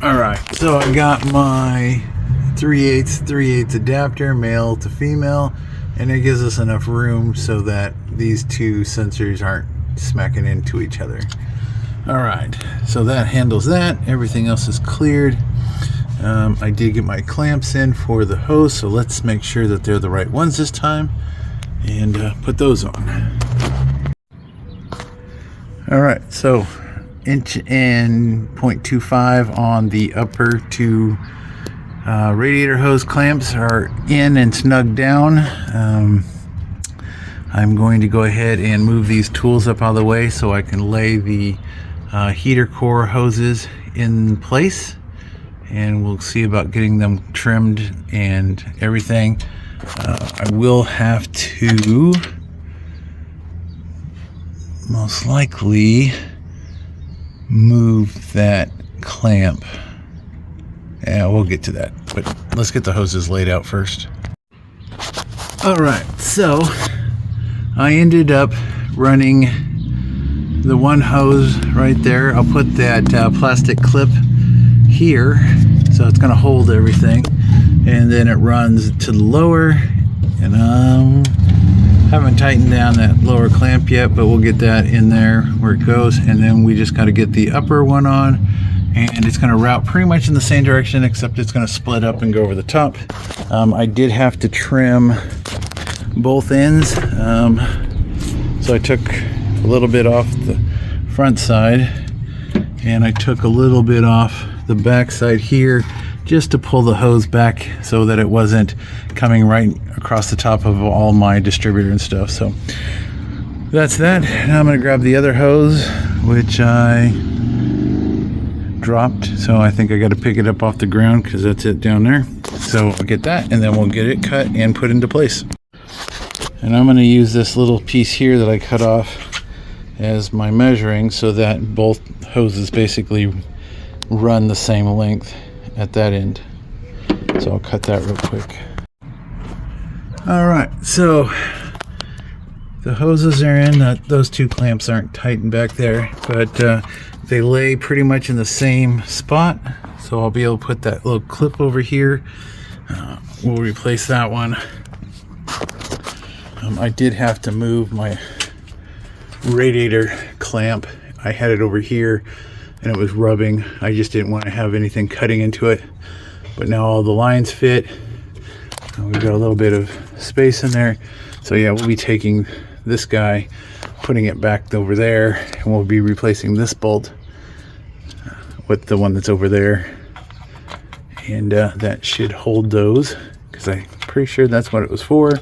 Alright, so I got my 3/8 adapter, male to female, and it gives us enough room so that these two sensors aren't smacking into each other. Alright, so that handles that. Everything else is cleared. I did get my clamps in for the hose, so let's make sure that they're the right ones this time and put those on. Alright, so 1 and 0.25 on the upper two radiator hose clamps are in and snugged down. I'm going to go ahead and move these tools up out of the way so I can lay the heater core hoses in place, and we'll see about getting them trimmed and everything. I will have to most likely move that clamp. Yeah, we'll get to that, but let's get the hoses laid out first. Alright, so I ended up running the one hose right there. I'll put that plastic clip here so it's going to hold everything, and then it runs to the lower, and haven't tightened down that lower clamp yet, but we'll get that in there where it goes, and then we just got to get the upper one on, and it's going to route pretty much in the same direction, except it's going to split up and go over the top. I did have to trim both ends, so I took a little bit off the front side, and I took a little bit off the back side here just to pull the hose back so that it wasn't coming right across the top of all my distributor and stuff. So that's that. Now I'm going to grab the other hose, which I dropped, so I think I got to pick it up off the ground because that's it down there. So I'll get that, and then we'll get it cut and put into place. And I'm going to use this little piece here that I cut off as my measuring so that both hoses basically run the same length at that end. So I'll cut that real quick. Alright, so the hoses are in. Those two clamps aren't tightened back there, but they lay pretty much in the same spot, so I'll be able to put that little clip over here. We'll replace that one. I did have to move my radiator clamp. I had it over here and it was rubbing. I just didn't want to have anything cutting into it, but now all the lines fit. We've got a little bit of space in there, so yeah, we'll be taking this guy, putting it back over there, and we'll be replacing this bolt with the one that's over there, and that should hold those, because I'm pretty sure that's what it was for.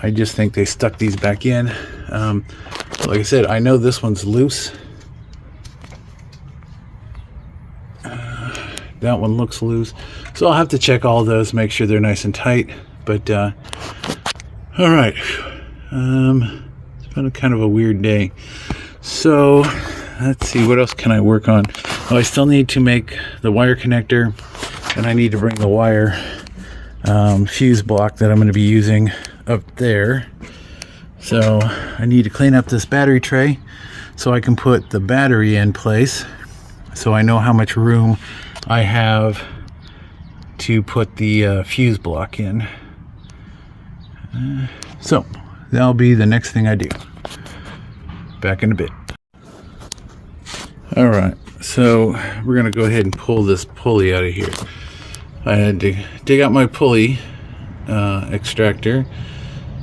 I just think they stuck these back in. Like I said, I know this one's loose. That one looks loose, so I'll have to check all those, make sure they're nice and tight. But all right, it's been a kind of a weird day. So let's see, what else can I work on? Oh, I still need to make the wire connector, and I need to bring the wire fuse block that I'm going to be using up there. So I need to clean up this battery tray so I can put the battery in place, so I know how much room I have to put the fuse block in. So that'll be the next thing I do. Back in a bit. Alright, so we're going to go ahead and pull this pulley out of here. I had to dig out my pulley extractor.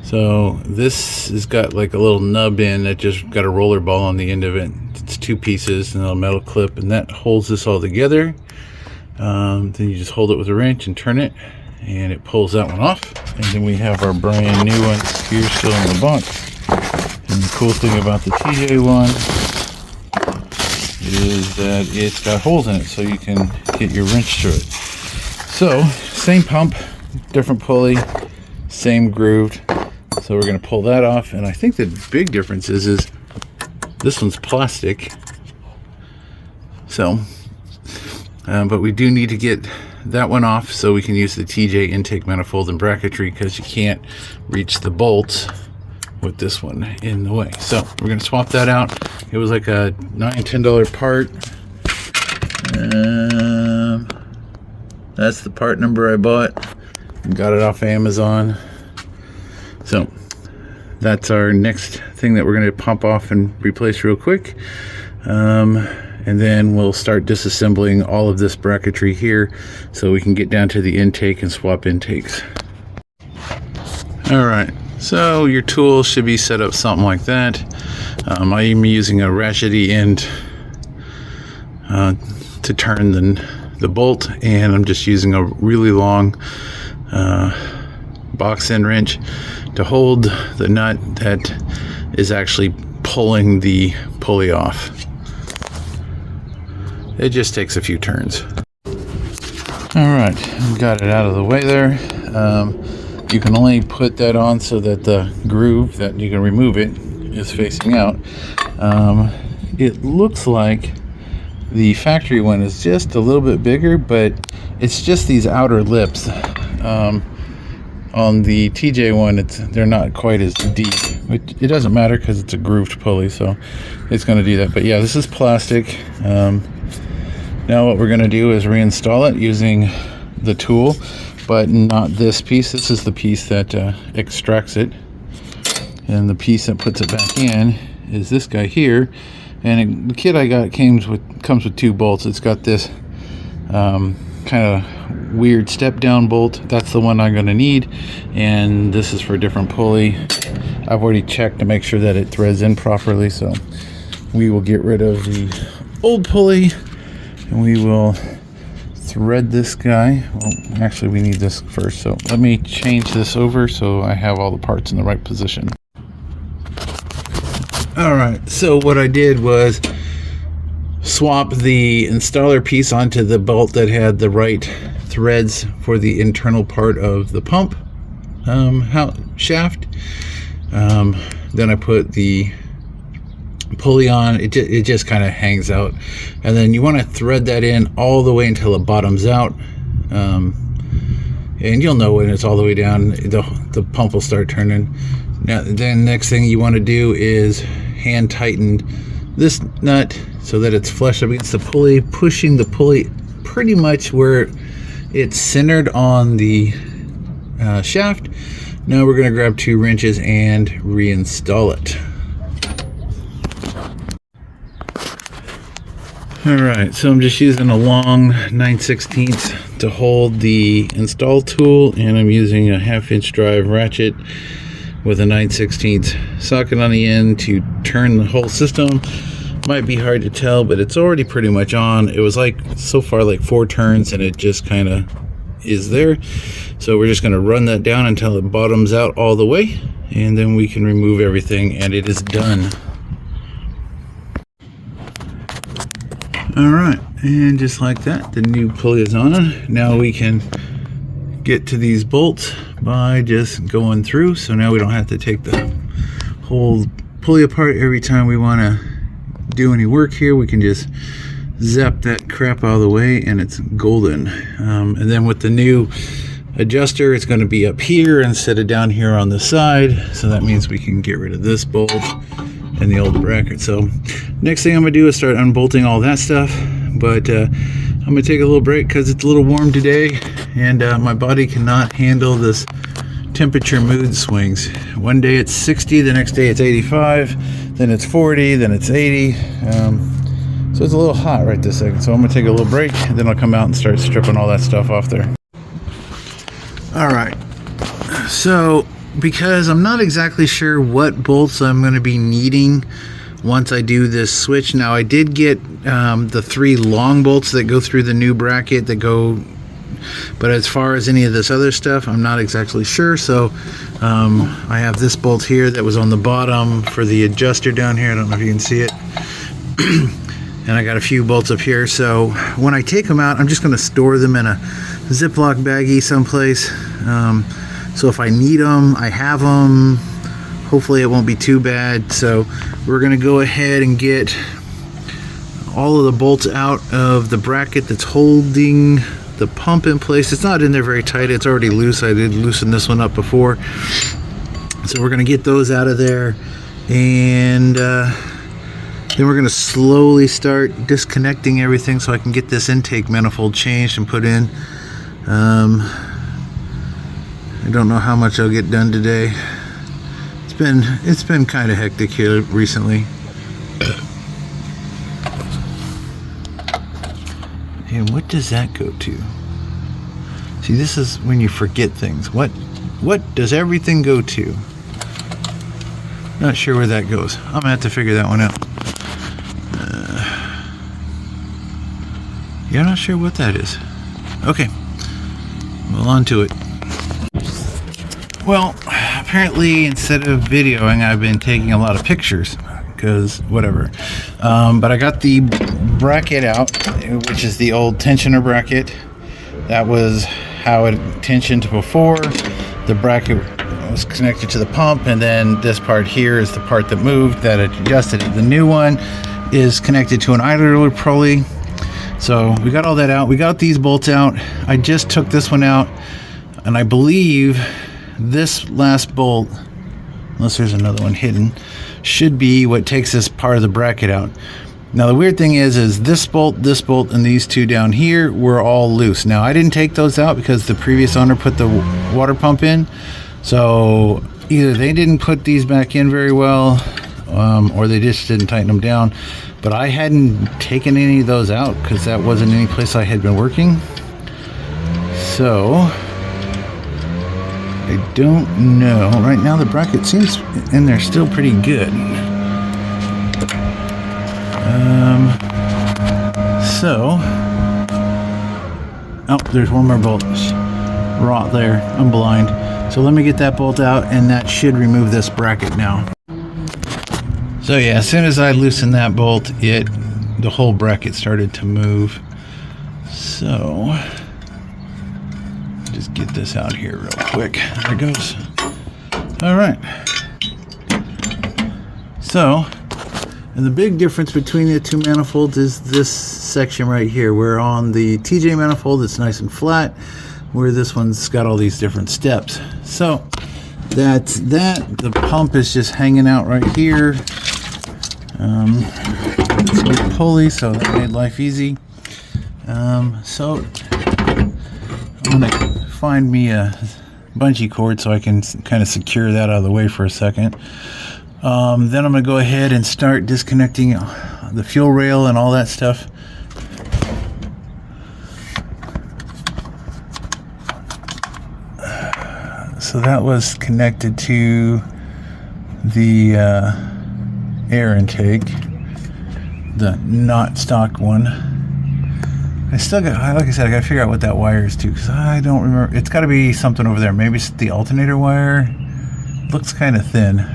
So this has got like a little nub in that just got a roller ball on the end of it. It's two pieces and a metal clip, and that holds this all together. Then you just hold it with a wrench and turn it, and it pulls that one off. And then we have our brand new one here still in the box. And the cool thing about the TJ one is that it's got holes in it, so you can get your wrench through it. So same pump, different pulley, same groove. So we're going to pull that off, and I think the big difference is this one's plastic. So but we do need to get that one off so we can use the TJ intake manifold and bracketry, because you can't reach the bolts with this one in the way. So we're going to swap that out. It was like a $9-10 part. That's the part number I bought. Got it off Amazon. So that's our next thing that we're going to pump off and replace real quick. And then we'll start disassembling all of this bracketry here so we can get down to the intake and swap intakes. All right, so your tool should be set up something like that. I'm using a ratchety end to turn the bolt, and I'm just using a really long box end wrench to hold the nut that is actually pulling the pulley off. It just takes a few turns. All right, got it out of the way there. You can only put that on so that the groove that you can remove it is facing out. It looks like the factory one is just a little bit bigger, but it's just these outer lips. On the TJ one, they're not quite as deep. It doesn't matter because it's a grooved pulley, so it's going to do that. But yeah, this is plastic. Now what we're going to do is reinstall it using the tool, but not this piece. This is the piece that extracts it, and the piece that puts it back in is this guy here. And the kit I got comes with 2 bolts. It's got this kind of weird step down bolt. That's the one I'm going to need, and this is for a different pulley. I've already checked to make sure that it threads in properly, so we will get rid of the old pulley and we will thread this guy. Well, actually we need this first, so let me change this over so I have all the parts in the right position. Alright, so what I did was swap the installer piece onto the bolt that had the right threads for the internal part of the pump shaft. Then I put the pulley on. It just kind of hangs out, and then you want to thread that in all the way until it bottoms out, and you'll know when it's all the way down. The pump will start turning. Now then, next thing you want to do is hand tighten this nut so that it's flush up against the pulley, pushing the pulley pretty much where it's centered on the shaft. Now we're going to grab 2 wrenches and reinstall it. Alright, so I'm just using a long 9/16 to hold the install tool, and I'm using a 1/2-inch drive ratchet with a 9/16 socket on the end to turn the whole system. Might be hard to tell, but it's already pretty much on. It was so far like 4 turns, and it just kind of is there. So we're just going to run that down until it bottoms out all the way, and then we can remove everything, and it is done. Alright, and just like that, the new pulley is on. Now we can get to these bolts by just going through, so now we don't have to take the whole pulley apart every time we want to do any work here. We can just zap that crap out of the way, and it's golden. And then with the new adjuster, it's going to be up here instead of down here on the side, so that means we can get rid of this bolt and the old bracket. So next thing I'm going to do is start unbolting all that stuff, but I'm going to take a little break because it's a little warm today, and my body cannot handle this temperature mood swings. One day it's 60, the next day it's 85, then it's 40, then it's 80. So it's a little hot right this second. So I'm going to take a little break, and then I'll come out and start stripping all that stuff off there. Alright, so because I'm not exactly sure what bolts I'm going to be needing once I do this switch. Now I did get the 3 long bolts that go through the new bracket that go, but as far as any of this other stuff, I'm not exactly sure. So I have this bolt here that was on the bottom for the adjuster down here. I don't know if you can see it. And I got a few bolts up here. So when I take them out, I'm just going to store them in a Ziploc baggie someplace. So if I need them, I have them. Hopefully it won't be too bad. So we're going to go ahead and get all of the bolts out of the bracket that's holding the pump in place. It's not in there very tight. It's already loose. I did loosen this one up before. So we're going to get those out of there. And then we're going to slowly start disconnecting everything so I can get this intake manifold changed and put in. I don't know how much I'll get done today. It's been kind of hectic here recently. And what does that go to? See, this is when you forget things. What does everything go to? Not sure where that goes. I'm gonna have to figure that one out. Yeah, I'm not sure what that is. Okay, well, on to it. Well, apparently instead of videoing, I've been taking a lot of pictures, because whatever. But I got the bracket out, which is the old tensioner bracket. That was how it tensioned before. The bracket was connected to the pump, and then this part here is the part that moved, that adjusted it. The new one is connected to an idler pulley. So we got all that out. We got these bolts out. I just took this one out, and I believe this last bolt, unless there's another one hidden, should be what takes this part of the bracket out. Now the weird thing is this bolt, and these two down here were all loose. Now I didn't take those out because the previous owner put the water pump in. So either they didn't put these back in very well, or they just didn't tighten them down. But I hadn't taken any of those out because that wasn't any place I had been working. So I don't know. Right now the bracket seems in there still pretty good. Oh, there's one more bolt right there. I'm blind. So let me get that bolt out, and that should remove this bracket now. So yeah, as soon as I loosened that bolt, the whole bracket started to move. So just get this out here real quick. There it goes. All right. So, and the big difference between the two manifolds is this section right here. Where on the TJ manifold, it's nice and flat, where this one's got all these different steps. So that's that. The pump is just hanging out right here. It's a pulley, so that made life easy. So I'm gonna find me a bungee cord so I can kind of secure that out of the way for a second. Then I'm gonna go ahead and start disconnecting the fuel rail and all that stuff. So that was connected to the air intake, the not stock one. I still got, like I said, I gotta figure out what that wire is to, because I don't remember. It's got to be something over there. Maybe it's the alternator wire. Looks kind of thin.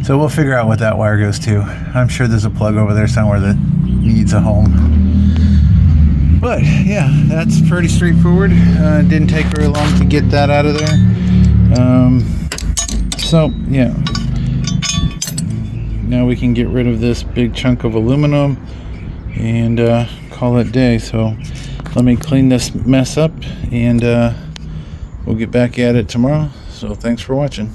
So we'll figure out what that wire goes to. I'm sure there's a plug over there somewhere that needs a home. But yeah, that's pretty straightforward. Didn't take very long to get that out of there. So yeah, now we can get rid of this big chunk of aluminum and call it day. So let me clean this mess up, and we'll get back at it tomorrow. So thanks for watching.